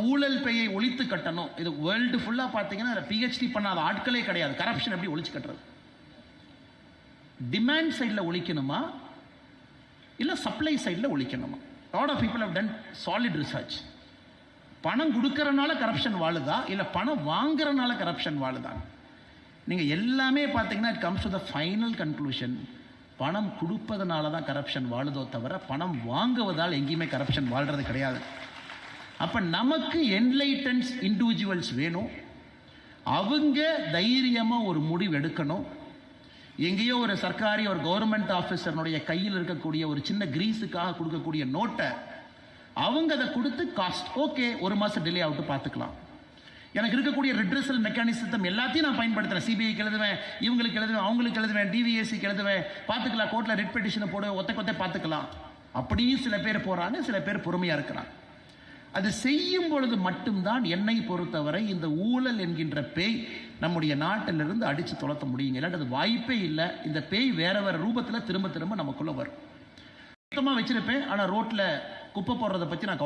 ஊழல் பேயை ஒழித்து கட்டணும். இது வேர்ல்டு ஃபுல்லா பாத்தீங்கன்னா பிஹெச்டி பண்ணாத ஆட்களே கிடையாது. கரப்ஷன் எப்படி ஒழிச்சு கட்டுறது? டிமாண்ட் சைட்ல ஒழிக்கணுமா இல்ல சப்ளை சைட்ல ஒழிக்கணுமா? Lot of people have done solid research. பணம் கொடுக்கறனால கரப்ஷன் வாழுதா இல்ல பணம் வாங்குறனால கரப்ஷன் வாழுதா? நீங்க எல்லாமே பாத்தீங்கன்னா it comes to the final conclusion. பணம் கொடுப்பதனால தான் கரப்ஷன் வாழுதோ தவிர பணம் வாங்குவதால் எங்கேயுமே கரப்ஷன் வாழ்றது கிடையாது. அப்ப நமக்கு என்லைட்டன்ஸ் இண்டிவிஜுவல்ஸ் வேணும். அவங்க தைரியமா ஒரு முடிவு எடுக்கணும். எங்கேயோ ஒரு சர்க்காரி ஒரு கவர்மெண்ட் ஆஃபீஸர்னுடைய கையில் இருக்கக்கூடிய ஒரு சின்ன கிரீஸுக்காக கொடுக்கக்கூடிய நோட்டை அவங்க அதை கொடுத்து காஸ்ட் ஓகே ஒரு மாசம் டிலே ஆகிட்டு பார்த்துக்கலாம். எனக்கு இருக்கக்கூடிய ரிட்ரஸல் மெக்கானிசம் எல்லாத்தையும் நான் பயன்படுத்துறேன். சிபிஐக்கு எழுதுவேன், இவங்களுக்கு எழுதுவேன், அவங்களுக்கு எழுதுவேன், டிவிஎஸ்சிக்கு எழுதுவேன், பார்த்துக்கலாம், கோர்ட்டில் ரிட் பெட்டிஷனை போடுவேன், ஒத்த பார்த்துக்கலாம். அப்படியும் சில பேர் போறாங்க, சில பேர் பொறுமையா இருக்கிறாங்க. அது செய்யும் பொழுது மட்டும்தான் என்னை பொறுத்தவரை இந்த ஊழல் என்கின்ற பேய் நம்முடைய நாட்டிலிருந்து அடிச்சு துரத்த முடியுங்க. இல்லாட்டி அது வாய்ப்பே இல்லை. இந்த பேய் வேற வேற ரூபத்தில் திரும்ப திரும்ப நமக்குள்ள வரும். சுத்தமாக வச்சிருப்பேன், ஆனால் ரோட்ல குப்பை போடுறதை பற்றி நான்